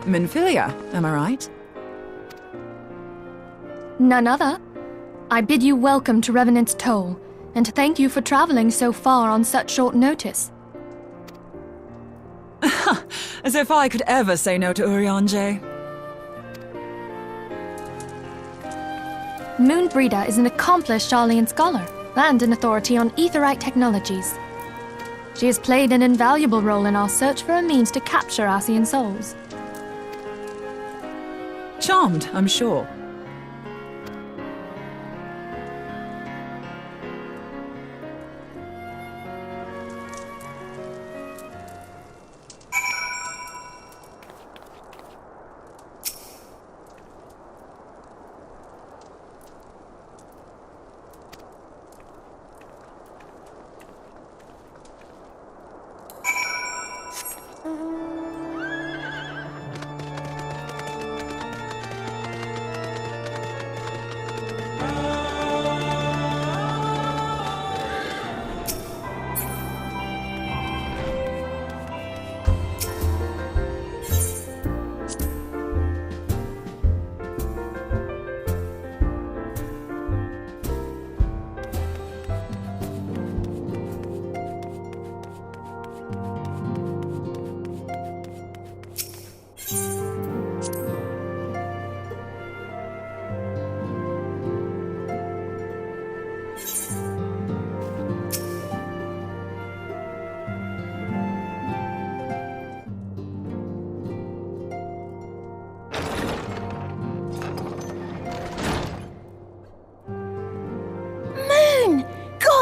Minfilia, am I right? None other. I bid you welcome to Revenant's Toll, and thank you for traveling so far on such short notice. As if I could ever say no to Urianger. Moonbreeder is an accomplished Sharlayan scholar, and an authority on aetherite technologies. She has played an invaluable role in our search for a means to capture Ascian souls. Charmed, I'm sure.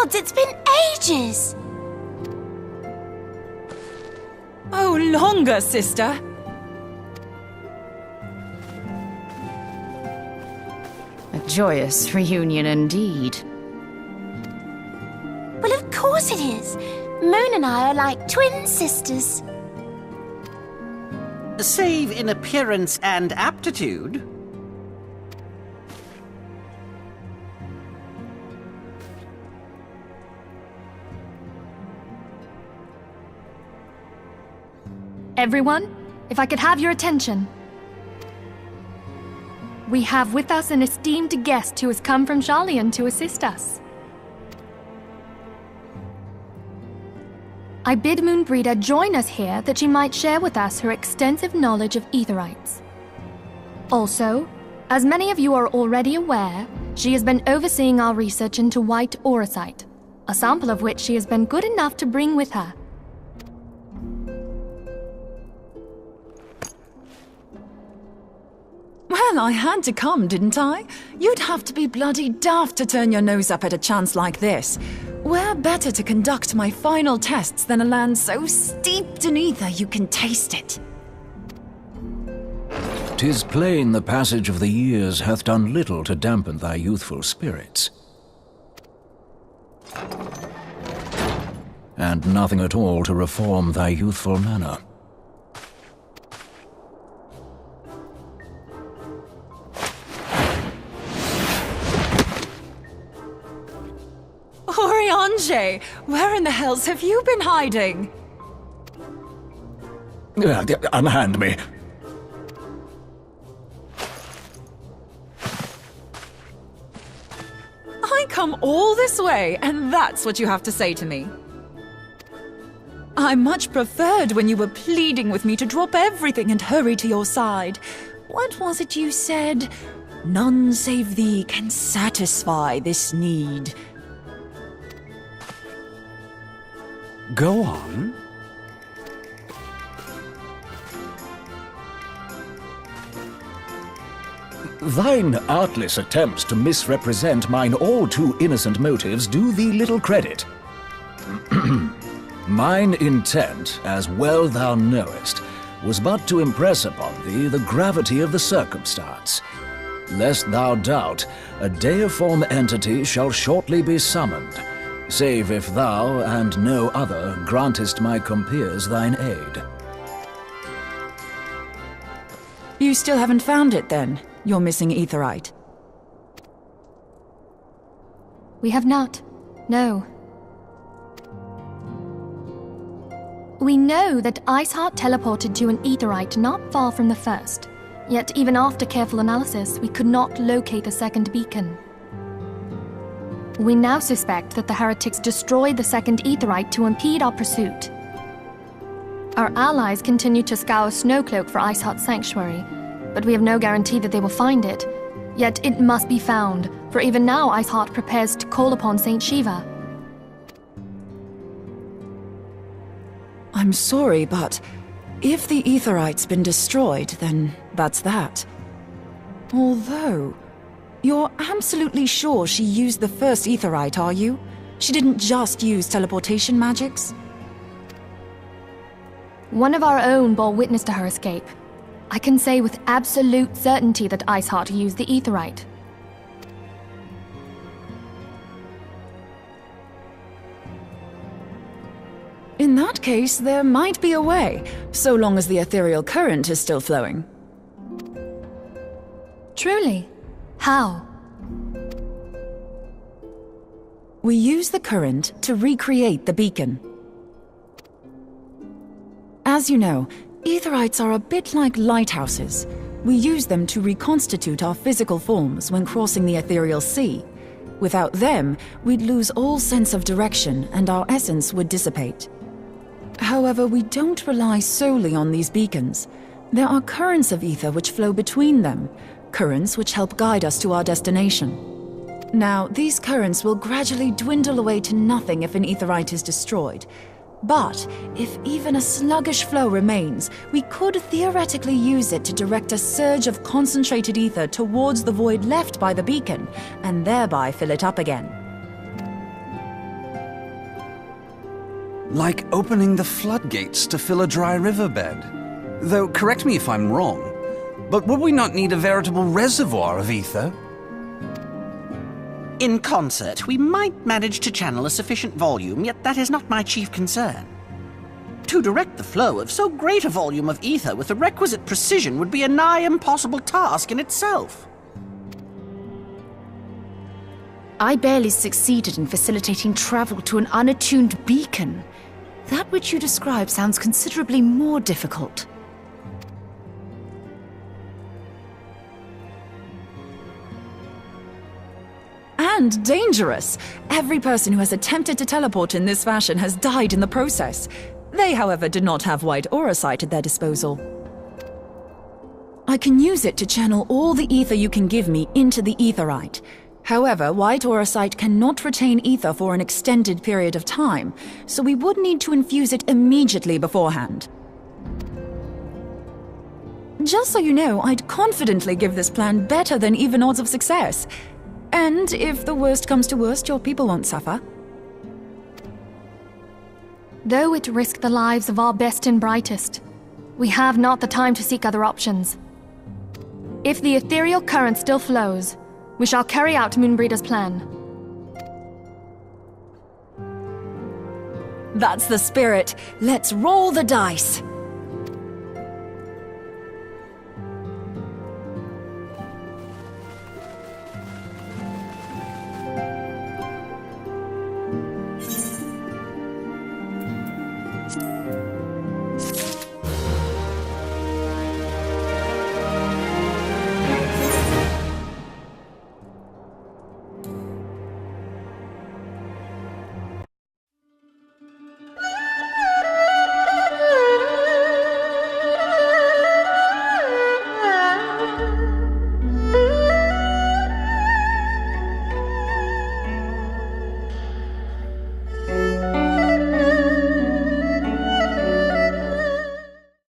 gods, it's been ages! Oh, longer, sister. A joyous reunion indeed. Well, of course it is. Moon and I are like twin sisters. Save in appearance and aptitude. Everyone, if I could have your attention. We have with us an esteemed guest who has come from Jarlian to assist us. I bid Moonbreeder join us here that she might share with us her extensive knowledge of Aetherites. Also, as many of you are already aware, she has been overseeing our research into white auracite, a sample of which she has been good enough to bring with her. Well, I had to come, didn't I? You'd have to be bloody daft to turn your nose up at a chance like this. Where better to conduct my final tests than a land so steeped in ether you can taste it? 'Tis plain the passage of the years hath done little to dampen thy youthful spirits. And nothing at all to reform thy youthful manner. Oriange, where in the hells have you been hiding? Unhand me. I come all this way, and that's what you have to say to me. I much preferred when you were pleading with me to drop everything and hurry to your side. What was it you said? None save thee can satisfy this need. Go on. Thine artless attempts to misrepresent mine all too innocent motives do thee little credit. Mine intent, as well thou knowest, was but to impress upon thee the gravity of the circumstance. Lest thou doubt, a deiform entity shall shortly be summoned, save if thou and no other grantest my compeers thine aid. You still haven't found it, then? Your missing Aetherite? We have not. No. We know that Iceheart teleported to an Aetherite not far from the first. Yet even after careful analysis, we could not locate a second beacon. We now suspect that the heretics destroyed the second Aetherite to impede our pursuit. Our allies continue to scour Snowcloak for Iceheart's sanctuary, but we have no guarantee that they will find it. Yet it must be found, for even now Iceheart prepares to call upon Saint Shiva. I'm sorry, but if the Aetherite's been destroyed, then that's that. Although, you're absolutely sure she used the first Aetherite, are you? She didn't just use teleportation magics? One of our own bore witness to her escape. I can say with absolute certainty that Iceheart used the Aetherite. In that case, there might be a way, so long as the ethereal current is still flowing. Truly? How? We use the current to recreate the beacon. As you know, Aetherites are a bit like lighthouses. We use them to reconstitute our physical forms when crossing the ethereal sea. Without them, we'd lose all sense of direction and our essence would dissipate. However, we don't rely solely on these beacons. There are currents of ether which flow between them, currents which help guide us to our destination. Now, these currents will gradually dwindle away to nothing if an Aetherite is destroyed. But if even a sluggish flow remains, we could theoretically use it to direct a surge of concentrated ether towards the void left by the beacon, and thereby fill it up again. Like opening the floodgates to fill a dry riverbed. Though, correct me if I'm wrong, but would we not need a veritable reservoir of ether? In concert, we might manage to channel a sufficient volume, yet that is not my chief concern. To direct the flow of so great a volume of ether with the requisite precision would be a nigh impossible task in itself. I barely succeeded in facilitating travel to an unattuned beacon. That which you describe sounds considerably more difficult. And dangerous. Every person who has attempted to teleport in this fashion has died in the process. They, however, did not have white aura sight at their disposal. I can use it to channel all the ether you can give me into the aetheryte. However, white aura sight cannot retain ether for an extended period of time, so we would need to infuse it immediately beforehand. Just so you know, I'd confidently give this plan better than even odds of success. And if the worst comes to worst, your people won't suffer. Though it risked the lives of our best and brightest, we have not the time to seek other options. If the ethereal current still flows, we shall carry out Moonbreeder's plan. That's the spirit. Let's roll the dice.